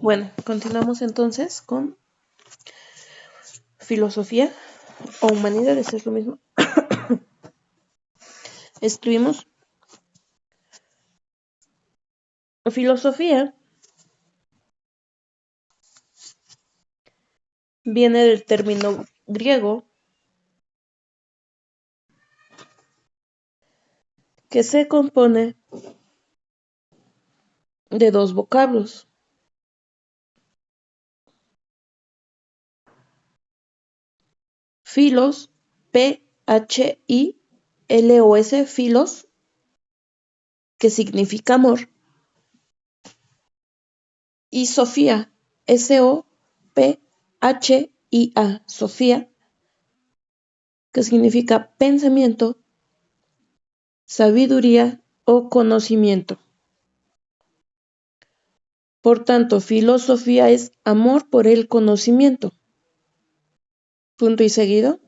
Bueno, continuamos entonces con filosofía o humanidades, es lo mismo. Escribimos filosofía, viene del término griego que se compone de dos vocablos. Philos, P-H-I-L-O-S, philos, que significa amor, y Sofía, S-O-P-H-I-A, Sofía, que significa pensamiento, sabiduría o conocimiento. Por tanto, filosofía es amor por el conocimiento. Punto y seguido.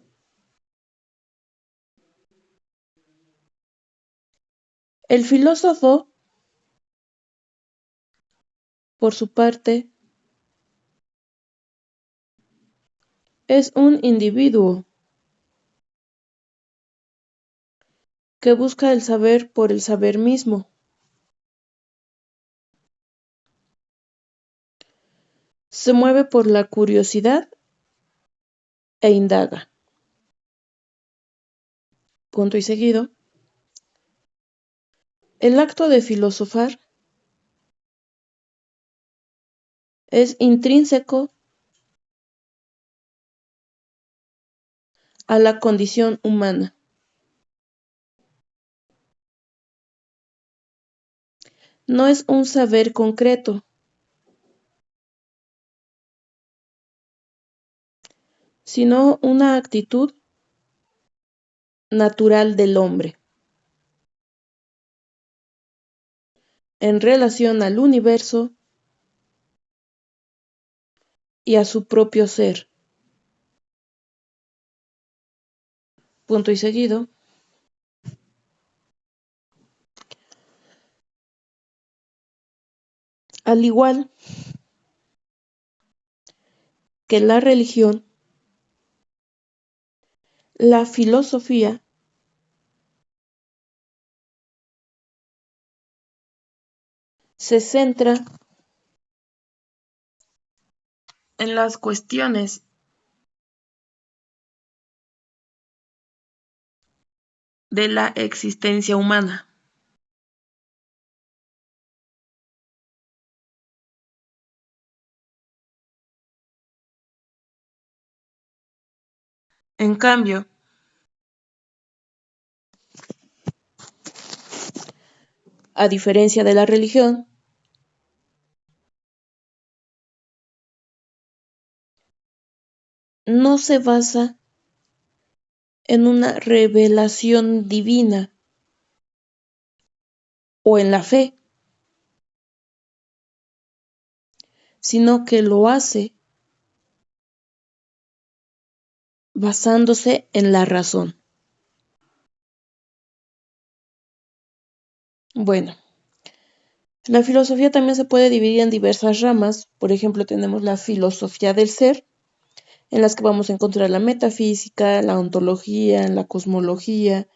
El filósofo, por su parte, es un individuo que busca el saber por el saber mismo. Se mueve por la curiosidad e indaga. Punto y seguido. El acto de filosofar es intrínseco a la condición humana. No es un saber concreto, sino una actitud natural del hombre en relación al universo y a su propio ser. Punto y seguido. Al igual que la religión, la filosofía se centra en las cuestiones de la existencia humana. En cambio, a diferencia de la religión, no se basa en una revelación divina o en la fe, sino que lo hace basándose en la razón. Bueno, la filosofía también se puede dividir en diversas ramas. Por ejemplo, tenemos la filosofía del ser, en las que vamos a encontrar la metafísica, la ontología, la cosmología.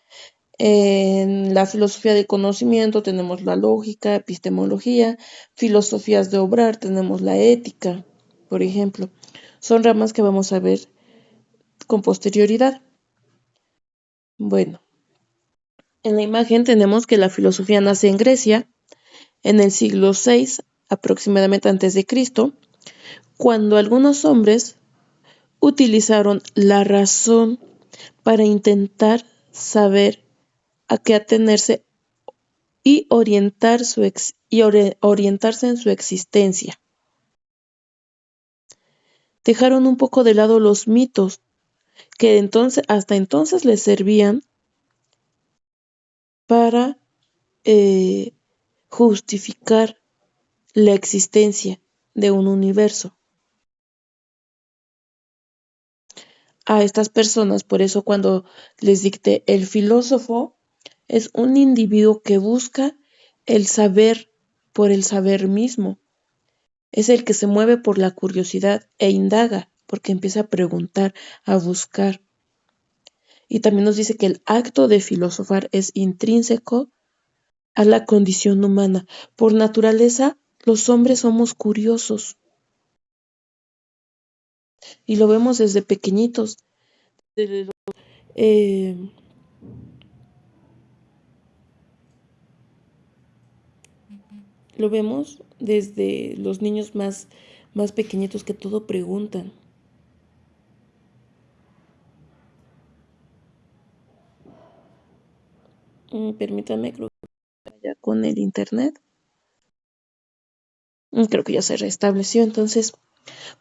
En la filosofía del conocimiento tenemos la lógica, epistemología, filosofías de obrar, tenemos la ética, por ejemplo. Son ramas que vamos a ver con posterioridad. Bueno, en la imagen tenemos que la filosofía nace en Grecia en el siglo VI, aproximadamente antes de Cristo, cuando algunos hombres utilizaron la razón para intentar saber a qué atenerse y orientarse en su existencia. Dejaron un poco de lado los mitos que hasta entonces les servían para justificar la existencia de un universo. A estas personas, por eso cuando les dicté el filósofo, es un individuo que busca el saber por el saber mismo, Es el que se mueve por la curiosidad e indaga, porque empieza a preguntar, a buscar. Y también nos dice que el acto de filosofar es intrínseco a la condición humana. Por naturaleza, los hombres somos curiosos y lo vemos desde pequeñitos. Eh, lo vemos desde los niños más pequeñitos que todo preguntan. Permítame, creo que ya con el internet. Creo que ya se restableció. Entonces,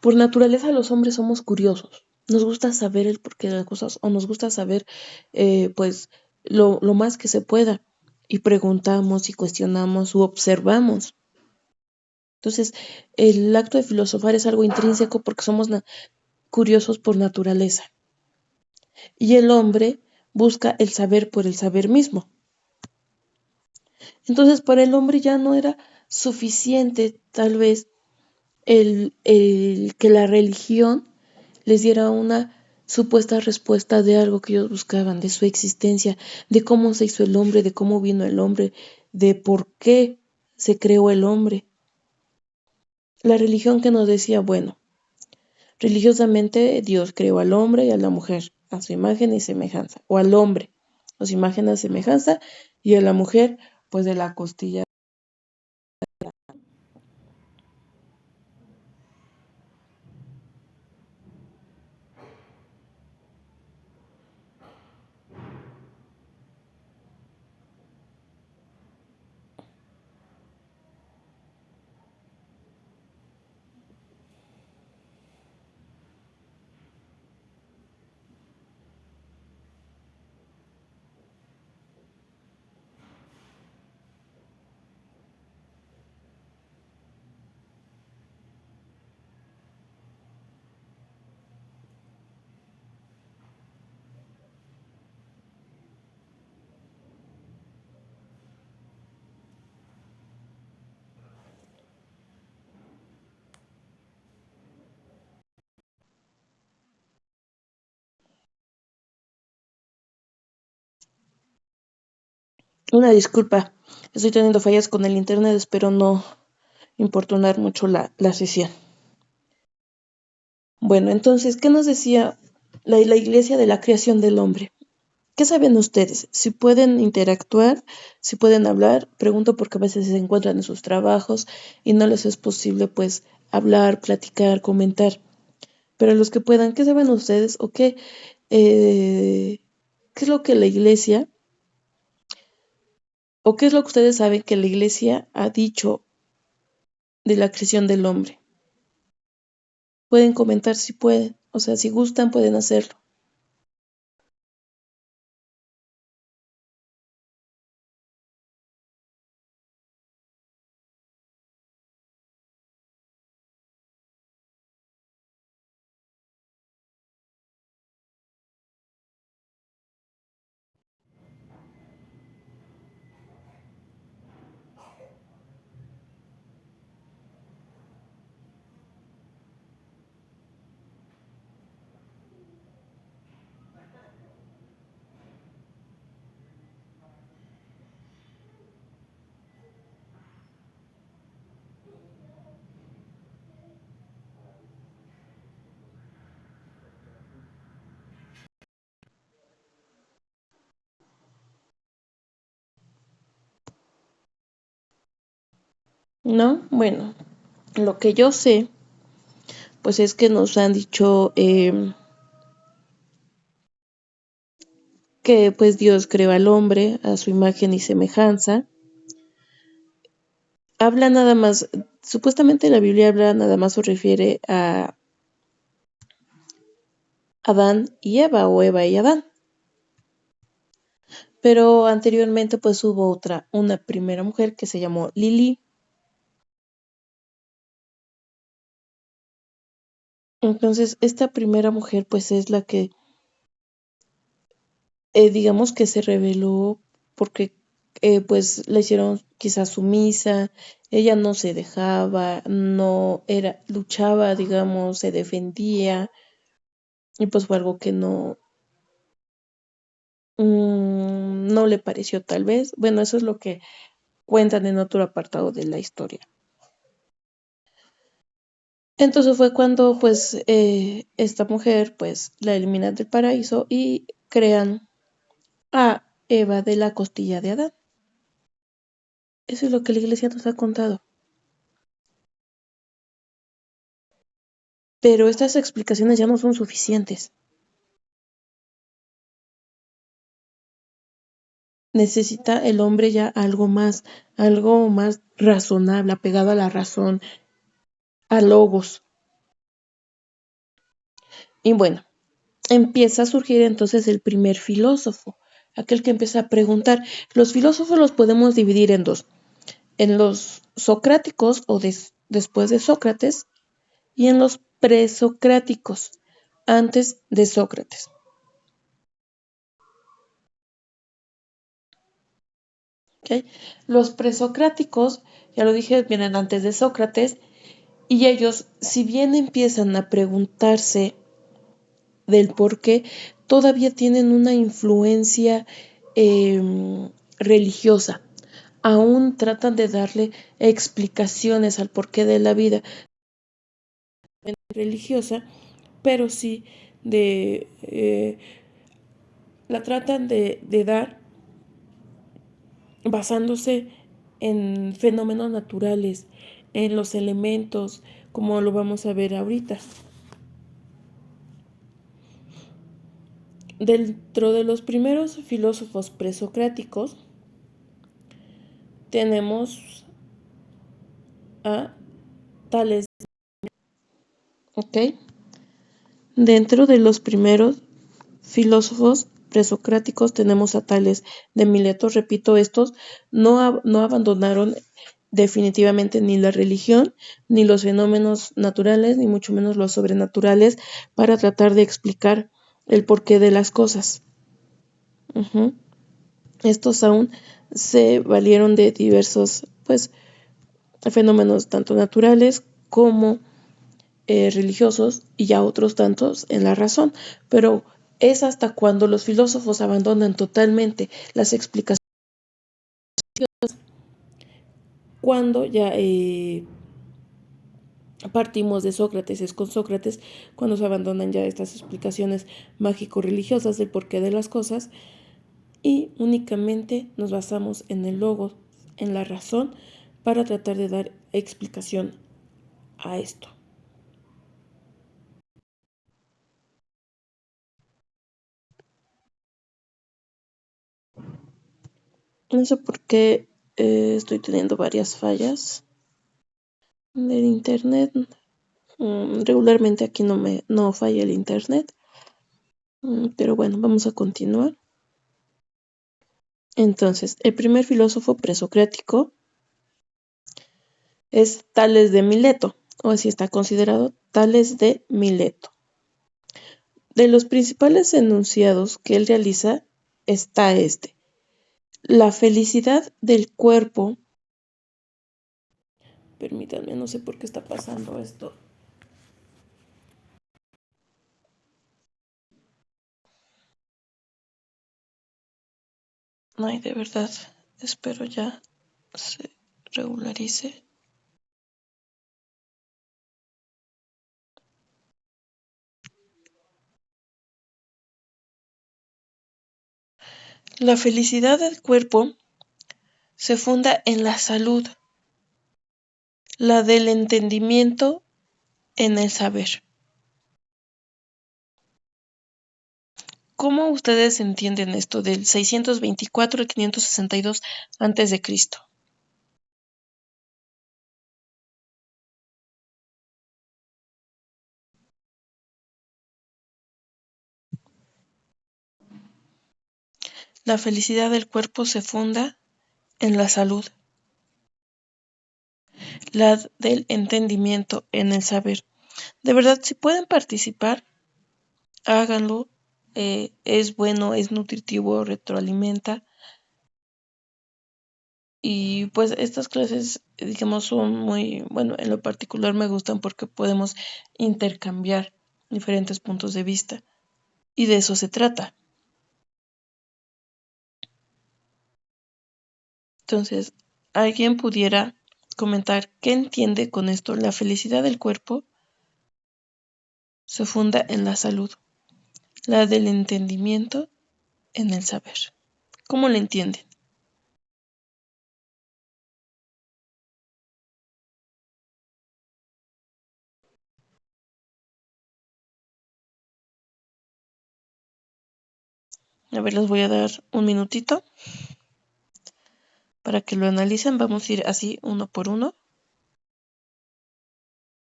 por naturaleza los hombres somos curiosos. Nos gusta saber el porqué de las cosas o nos gusta saber, pues, lo más que se pueda. Y preguntamos y cuestionamos u observamos. Entonces, el acto de filosofar es algo intrínseco porque somos curiosos por naturaleza. Y el hombre busca el saber por el saber mismo. Entonces, para el hombre ya no era suficiente, tal vez, el que la religión les diera una supuesta respuesta de algo que ellos buscaban, de su existencia, de cómo se hizo el hombre, de cómo vino el hombre, de por qué se creó el hombre. La religión que nos decía, bueno, religiosamente Dios creó al hombre y a la mujer a su imagen y semejanza, o al hombre a su imagen y semejanza, y a la mujer pues de la costilla. Una disculpa, estoy teniendo fallas con el internet, espero no importunar mucho la sesión. Bueno, entonces, ¿qué nos decía la iglesia de la creación del hombre? ¿Qué saben ustedes? Si pueden interactuar, si pueden hablar, pregunto porque a veces se encuentran en sus trabajos y no les es posible pues hablar, platicar, comentar. Pero los que puedan, ¿qué saben ustedes o qué es lo que la iglesia o qué es lo que ustedes saben que la iglesia ha dicho de la creación del hombre? Pueden comentar si pueden, o sea, si gustan pueden hacerlo. ¿No? Bueno, lo que yo sé, pues es que nos han dicho que pues Dios creó al hombre a su imagen y semejanza. Habla nada más, supuestamente la Biblia habla nada más se refiere a Adán y Eva o Eva y Adán. Pero anteriormente pues hubo una primera mujer que se llamó Lili. Entonces esta primera mujer pues es la que digamos que se reveló porque pues la hicieron quizás sumisa, ella no se dejaba, no era, luchaba, digamos, se defendía, y pues fue algo que no le pareció tal vez. Bueno, eso es lo que cuentan en otro apartado de la historia. Entonces fue cuando pues esta mujer pues la eliminan del paraíso y crean a Eva de la costilla de Adán. Eso es lo que la iglesia nos ha contado. Pero estas explicaciones ya no son suficientes. Necesita el hombre ya algo más razonable, apegado a la razón, a logos. Y bueno, empieza a surgir entonces el primer filósofo, aquel que empieza a preguntar. Los filósofos los podemos dividir en dos, en los socráticos o después de Sócrates y en los presocráticos, antes de Sócrates. ¿Okay? Los presocráticos, ya lo dije, vienen antes de Sócrates y ellos, si bien empiezan a preguntarse del por qué, todavía tienen una influencia religiosa. Aún tratan de darle explicaciones al porqué de la vida religiosa, pero sí la tratan de dar basándose en fenómenos naturales, en los elementos, como lo vamos a ver ahorita. Dentro de los primeros filósofos presocráticos tenemos a Tales. ¿Ok? Dentro de los primeros filósofos presocráticos tenemos a Tales de Mileto. Repito, estos no abandonaron definitivamente ni la religión, ni los fenómenos naturales, ni mucho menos los sobrenaturales, para tratar de explicar el porqué de las cosas. Uh-huh. Estos aún se valieron de diversos, pues, fenómenos tanto naturales como religiosos y ya otros tantos en la razón, pero es hasta cuando los filósofos abandonan totalmente las explicaciones cuando ya partimos de Sócrates, es con Sócrates cuando se abandonan ya estas explicaciones mágico-religiosas del porqué de las cosas y únicamente nos basamos en el logos, en la razón, para tratar de dar explicación a esto. No sé por qué estoy teniendo varias fallas del internet. Regularmente aquí no falla el internet. Pero bueno, vamos a continuar. Entonces, el primer filósofo presocrático es Tales de Mileto, o así está considerado Tales de Mileto. De los principales enunciados que él realiza está este: la felicidad del cuerpo. Permítanme, no sé por qué está pasando esto. Ay, de verdad, espero ya se regularice. La felicidad del cuerpo se funda en la salud, la del entendimiento en el saber. ¿Cómo ustedes entienden esto del 624 al 562 antes de Cristo? La felicidad del cuerpo se funda en la salud, la del entendimiento en el saber. De verdad, si pueden participar, háganlo. Es bueno, es nutritivo, retroalimenta. Y pues estas clases, digamos, son muy, bueno, en lo particular me gustan porque podemos intercambiar diferentes puntos de vista. Y de eso se trata. Entonces, ¿alguien pudiera comentar qué entiende con esto? La felicidad del cuerpo se funda en la salud, la del entendimiento en el saber. ¿Cómo lo entienden? A ver, les voy a dar un minutito para que lo analicen. Vamos a ir así uno por uno.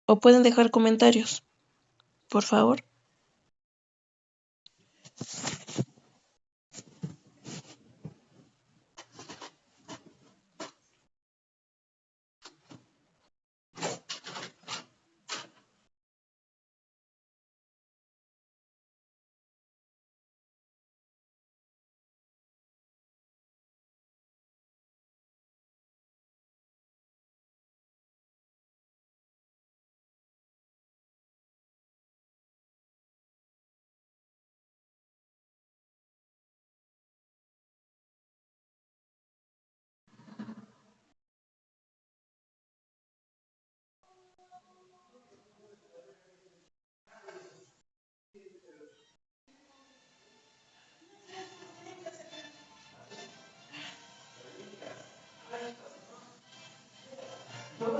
O pueden dejar comentarios, por favor. ¿No?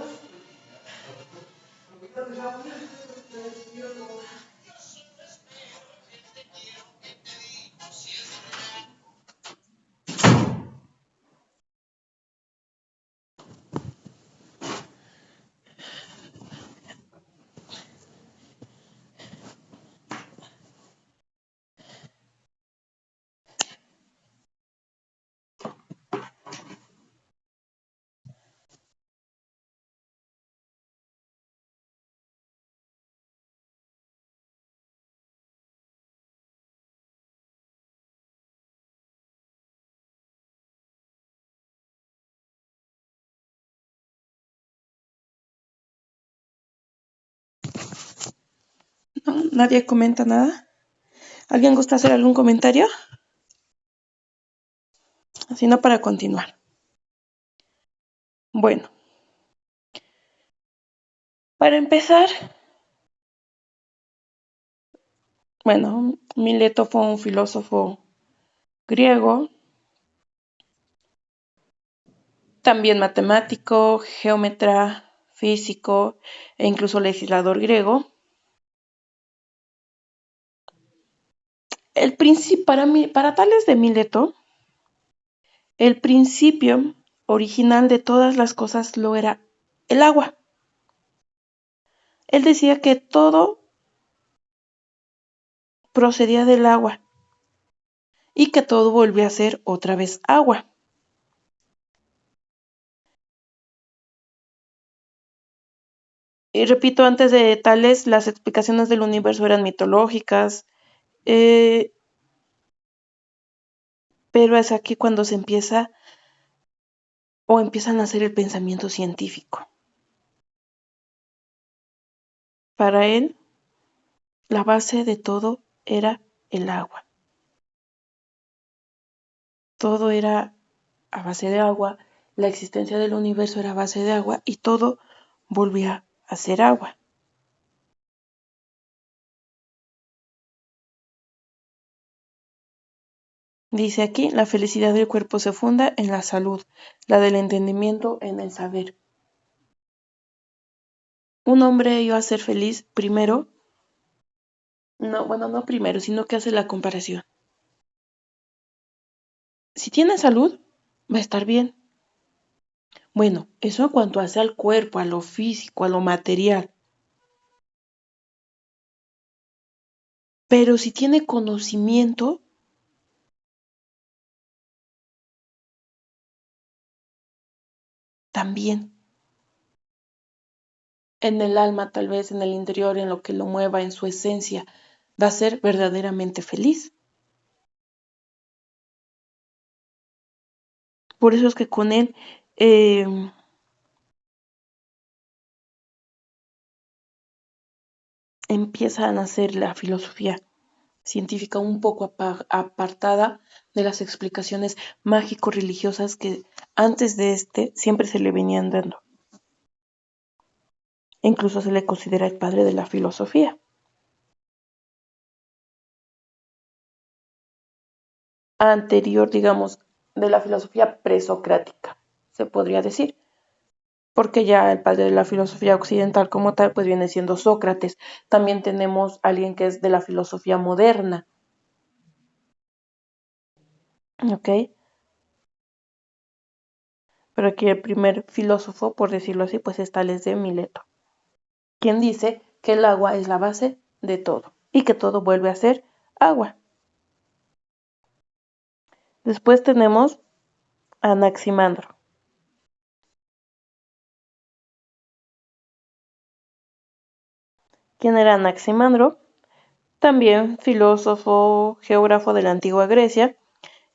¿Nadie comenta nada? ¿Alguien gusta hacer algún comentario? Así no para continuar. Bueno, para empezar, bueno, Mileto fue un filósofo griego, también matemático, geómetra, físico e incluso legislador griego. Para Tales de Mileto, el principio original de todas las cosas lo era el agua. Él decía que todo procedía del agua y que todo volvía a ser otra vez agua. Y repito, antes de Tales, las explicaciones del universo eran mitológicas, eh, pero es aquí cuando se empieza o empiezan a hacer el pensamiento científico. Para él, la base de todo era el agua. Todo era a base de agua, la existencia del universo era a base de agua y todo volvía a ser agua. Dice aquí, la felicidad del cuerpo se funda en la salud, la del entendimiento en el saber. Un hombre iba a ser feliz primero, no, bueno, no primero, sino que hace la comparación. Si tiene salud, va a estar bien. Bueno, eso en cuanto hace al cuerpo, a lo físico, a lo material. Pero si tiene conocimiento, también. En el alma, tal vez, en el interior, en lo que lo mueva, en su esencia, va a ser verdaderamente feliz. Por eso es que con él empieza a nacer la filosofía científica un poco apartada de las explicaciones mágico-religiosas que antes de este siempre se le venían dando. Incluso se le considera el padre de la filosofía. Anterior, digamos, de la filosofía presocrática, se podría decir. Porque ya el padre de la filosofía occidental como tal, pues viene siendo Sócrates. También tenemos a alguien que es de la filosofía moderna, ¿ok? Pero aquí el primer filósofo, por decirlo así, pues es Tales de Mileto, quien dice que el agua es la base de todo y que todo vuelve a ser agua. Después tenemos a Anaximandro. ¿Quién era Anaximandro? También filósofo, geógrafo de la antigua Grecia,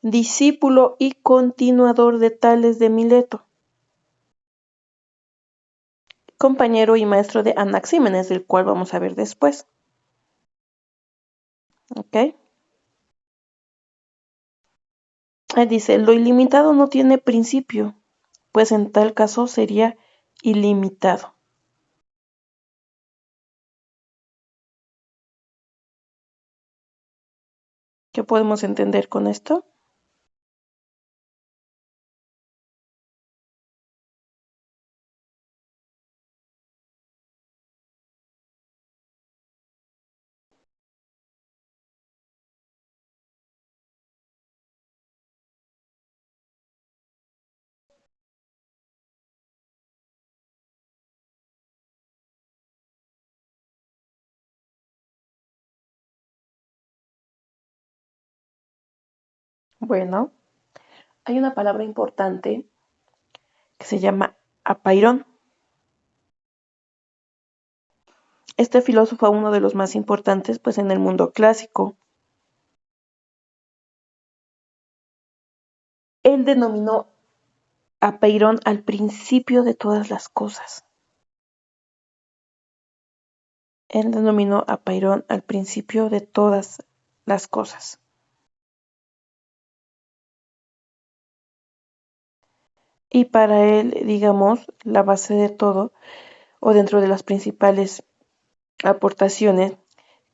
discípulo y continuador de Tales de Mileto, compañero y maestro de Anaxímenes, del cual vamos a ver después. ¿Ok? Ahí dice, lo ilimitado no tiene principio, pues en tal caso sería ilimitado. ¿Qué podemos entender con esto? Bueno, hay una palabra importante que se llama apairón. Este filósofo fue uno de los más importantes pues en el mundo clásico. Él denominó apeirón al principio de todas las cosas. Él denominó apeirón al principio de todas las cosas. Y para él, digamos, la base de todo, o dentro de las principales aportaciones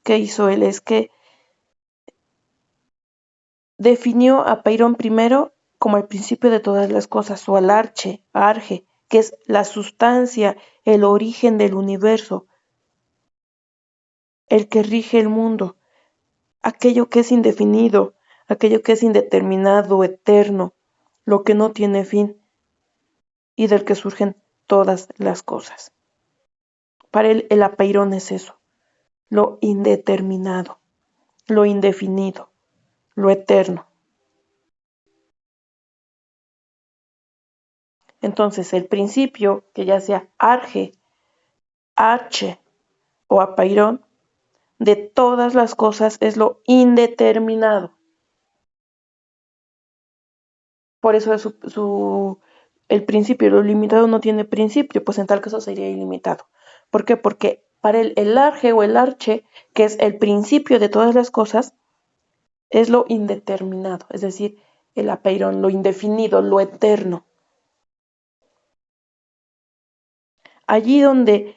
que hizo él, es que definió a Peirón primero como el principio de todas las cosas, o al arge, que es la sustancia, el origen del universo, el que rige el mundo, aquello que es indefinido, aquello que es indeterminado, eterno, lo que no tiene fin y del que surgen todas las cosas. Para él el apeirón es eso, lo indeterminado, lo indefinido, lo eterno. Entonces el principio, que ya sea arge, arche o apeirón, de todas las cosas es lo indeterminado. Por eso es el principio, lo limitado no tiene principio, pues en tal caso sería ilimitado. ¿Por qué? Porque para el arge o el arche, que es el principio de todas las cosas, es lo indeterminado, es decir, el apeirón, lo indefinido, lo eterno. Allí donde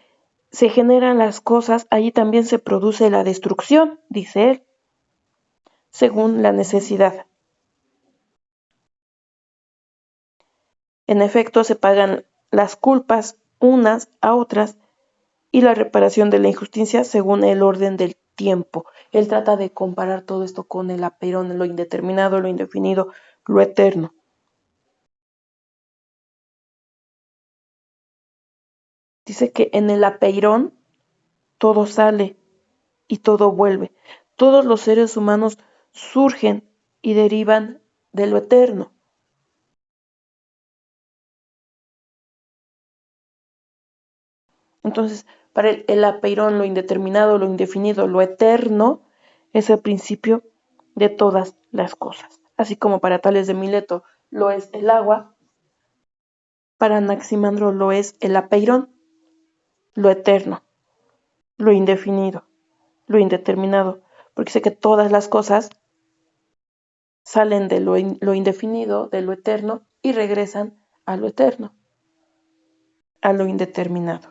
se generan las cosas, allí también se produce la destrucción, dice él, según la necesidad. En efecto, se pagan las culpas unas a otras y la reparación de la injusticia según el orden del tiempo. Él trata de comparar todo esto con el apeirón, lo indeterminado, lo indefinido, lo eterno. Dice que en el apeirón todo sale y todo vuelve. Todos los seres humanos surgen y derivan de lo eterno. Entonces, para el apeirón, lo indeterminado, lo indefinido, lo eterno, es el principio de todas las cosas. Así como para Tales de Mileto, lo es el agua, para Anaximandro lo es el apeirón, lo eterno, lo indefinido, lo indeterminado, porque sé que todas las cosas salen de lo indefinido, de lo eterno, y regresan a lo eterno, a lo indeterminado.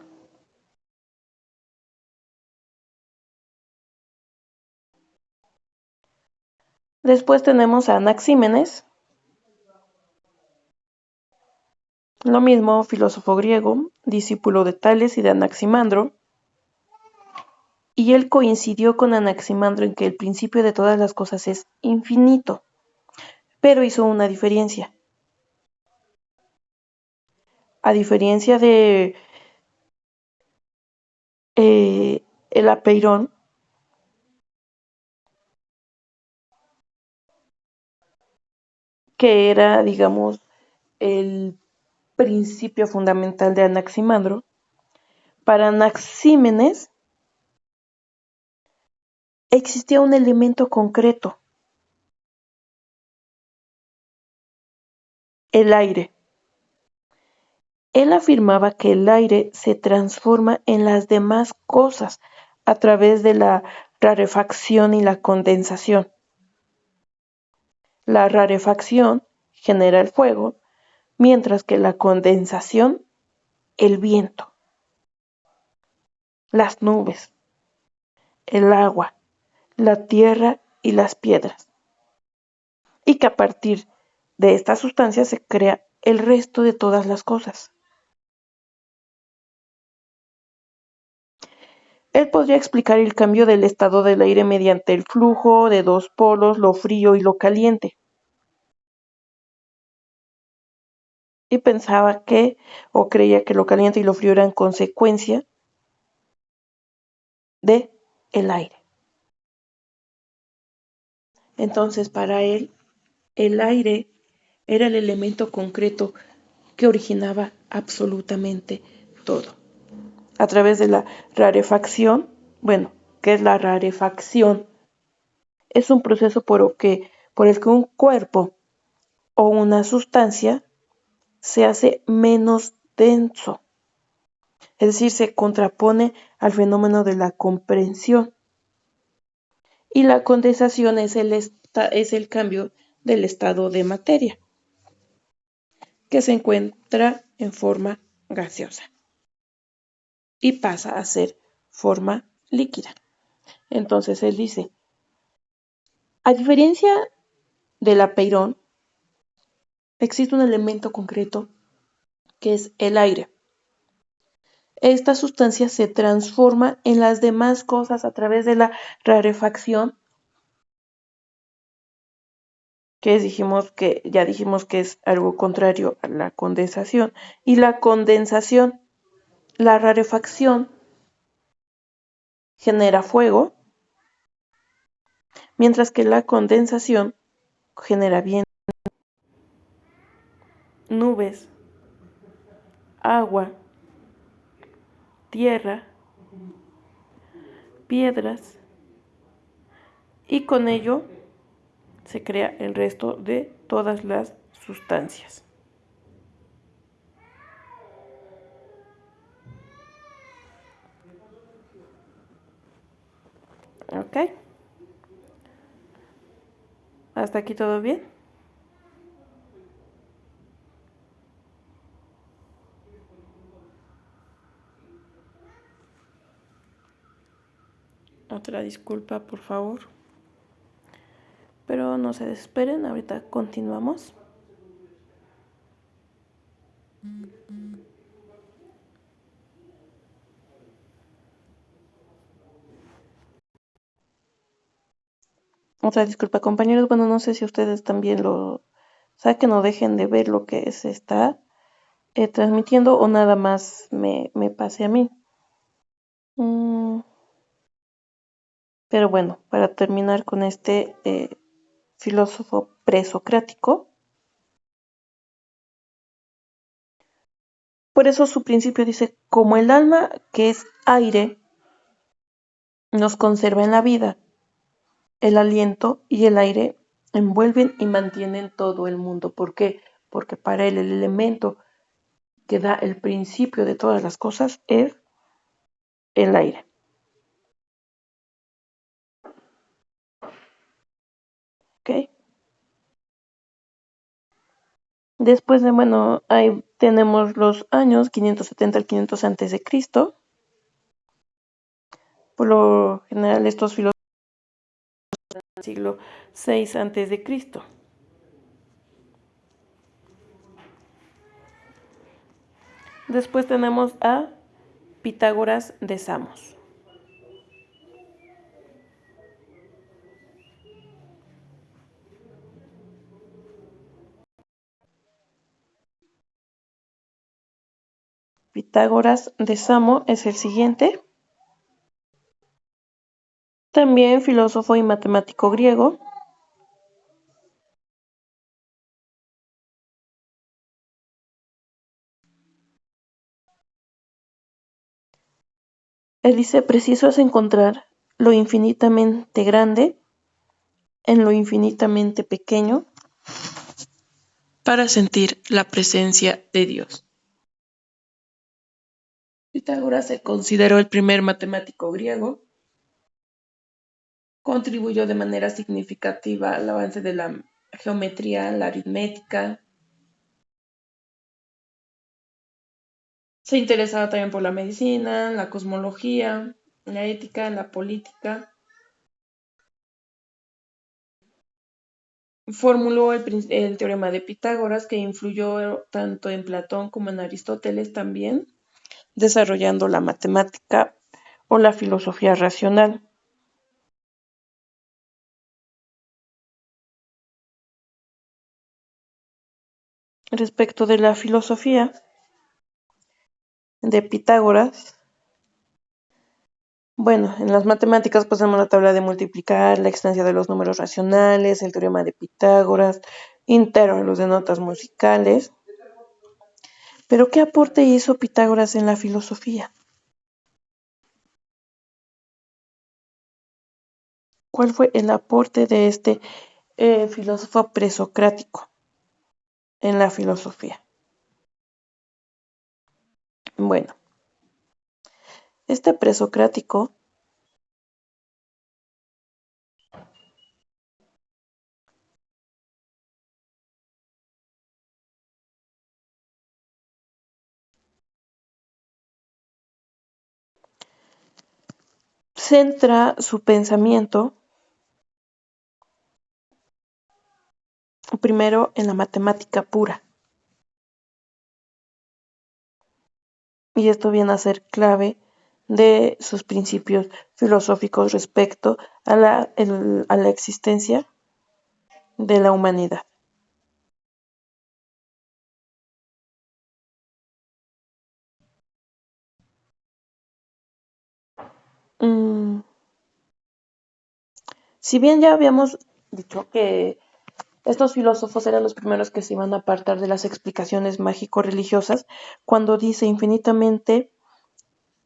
Después tenemos a Anaxímenes, lo mismo, filósofo griego, discípulo de Tales y de Anaximandro, y él coincidió con Anaximandro en que el principio de todas las cosas es infinito, pero hizo una diferencia. A diferencia de el apeirón, que era, digamos, el principio fundamental de Anaximandro, para Anaxímenes existía un elemento concreto, el aire. Él afirmaba que el aire se transforma en las demás cosas a través de la rarefacción y la condensación. La rarefacción genera el fuego, mientras que la condensación, el viento, las nubes, el agua, la tierra y las piedras. Y que a partir de esta sustancia se crea el resto de todas las cosas. Él podría explicar el cambio del estado del aire mediante el flujo de dos polos, lo frío y lo caliente. Y pensaba que, o creía que lo caliente y lo frío eran consecuencia de el aire. Entonces, para él, el aire era el elemento concreto que originaba absolutamente todo. A través de la rarefacción, bueno, ¿qué es la rarefacción? Es un proceso por el que un cuerpo o una sustancia se hace menos denso, es decir, se contrapone al fenómeno de la comprensión. Y la condensación es el cambio del estado de materia, que se encuentra en forma gaseosa y pasa a ser forma líquida. Entonces él dice, a diferencia del apeirón, existe un elemento concreto que es el aire. Esta sustancia se transforma en las demás cosas a través de la rarefacción, que ya dijimos que es algo contrario a la condensación. Y la condensación, la rarefacción, genera fuego, mientras que la condensación genera viento, nubes, agua, tierra, piedras, y con ello se crea el resto de todas las sustancias. ¿Ok? ¿Hasta aquí todo bien? Otra disculpa, por favor. Pero no se desesperen, ahorita continuamos. Otra disculpa, compañeros. Bueno, no sé si ustedes también lo saquen o dejen de ver lo que se está transmitiendo o nada más me pase a mí. Pero bueno, para terminar con este filósofo presocrático, por eso su principio dice, como el alma que es aire nos conserva en la vida, el aliento y el aire envuelven y mantienen todo el mundo. ¿Por qué? porque para él el elemento que da el principio de todas las cosas es el aire. ¿Ok? Después de, bueno, ahí tenemos los años 570 al 500 antes de Cristo. Por lo general estos filósofos del siglo VI antes de Cristo. Después tenemos a Pitágoras de Samos. Pitágoras de Samo es el siguiente. También filósofo y matemático griego. Él dice, preciso es encontrar lo infinitamente grande en lo infinitamente pequeño para sentir la presencia de Dios. Pitágoras se consideró el primer matemático griego. Contribuyó de manera significativa al avance de la geometría, la aritmética. Se interesaba también por la medicina, la cosmología, la ética, la política. Formuló el teorema de Pitágoras, que influyó tanto en Platón como en Aristóteles también, desarrollando la matemática o la filosofía racional. Respecto de la filosofía de Pitágoras, bueno, en las matemáticas pues tenemos la tabla de multiplicar, la existencia de los números racionales, el teorema de Pitágoras, intervalos de notas musicales. Pero ¿qué aporte hizo Pitágoras en la filosofía? ¿Cuál fue el aporte de este filósofo presocrático en la filosofía? Bueno, este presocrático centra su pensamiento primero en la matemática pura. Y esto viene a ser clave de sus principios filosóficos respecto a la existencia de la humanidad. Mm, si bien ya habíamos dicho que estos filósofos eran los primeros que se iban a apartar de las explicaciones mágico-religiosas, cuando dice infinitamente,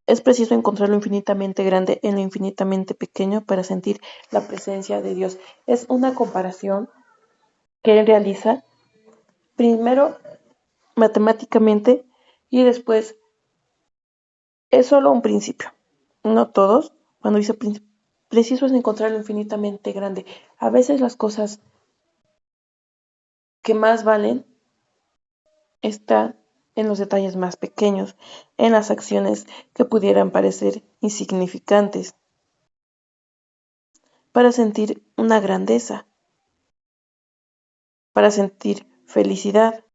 es preciso encontrar lo infinitamente grande en lo infinitamente pequeño para sentir la presencia de Dios. Es una comparación que él realiza primero matemáticamente y después es solo un principio. No todos, cuando dice preciso es encontrar lo infinitamente grande. A veces las cosas que más valen están en los detalles más pequeños, en las acciones que pudieran parecer insignificantes, para sentir una grandeza, para sentir felicidad.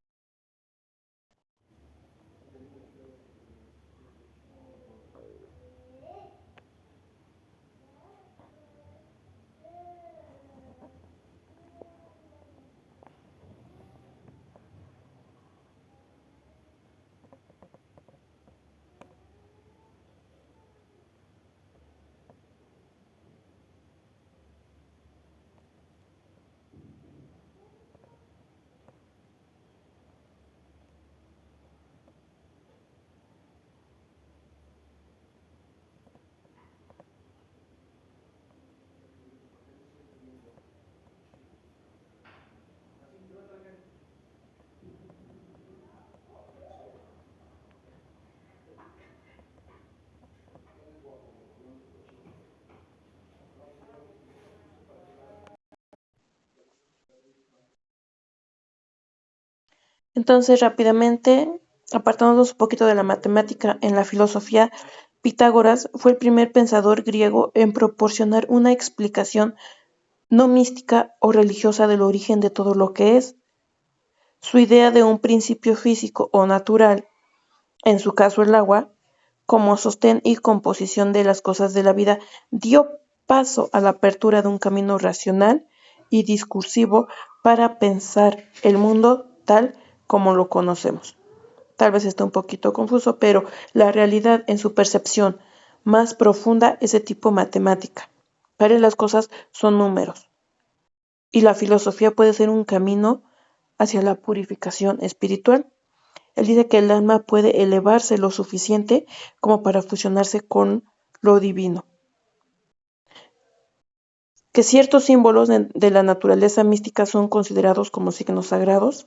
Entonces, rápidamente, apartándonos un poquito de la matemática en la filosofía, Pitágoras fue el primer pensador griego en proporcionar una explicación no mística o religiosa del origen de todo lo que es. Su idea de un principio físico o natural, en su caso el agua, como sostén y composición de las cosas de la vida, dio paso a la apertura de un camino racional y discursivo para pensar el mundo tal como lo conocemos. Tal vez esté un poquito confuso, pero la realidad en su percepción más profunda es de tipo matemática. Para él las cosas son números y la filosofía puede ser un camino hacia la purificación espiritual. Él dice que el alma puede elevarse lo suficiente como para fusionarse con lo divino, que ciertos símbolos de la naturaleza mística son considerados como signos sagrados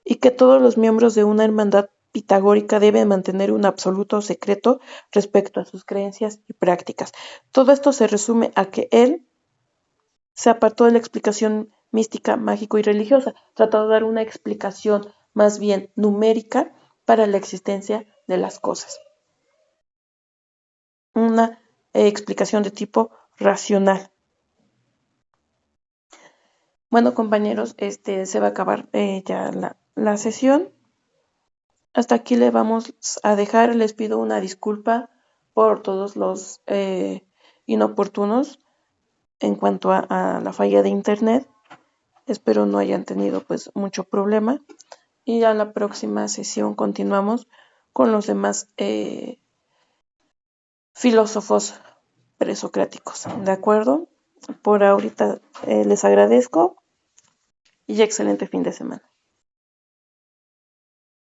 y que todos los miembros de una hermandad pitagórica deben mantener un absoluto secreto respecto a sus creencias y prácticas. Todo esto se resume a que él se apartó de la explicación mística, mágico y religiosa, trató de dar una explicación más bien numérica para la existencia de las cosas. Una explicación de tipo racional. Bueno, compañeros, se va a acabar ya la sesión. Hasta aquí le vamos a dejar. Les pido una disculpa por todos los inoportunos en cuanto a la falla de internet. Espero no hayan tenido pues mucho problema. Y a la próxima sesión continuamos con los demás filósofos presocráticos. ¿De acuerdo? Por ahorita les agradezco y excelente fin de semana.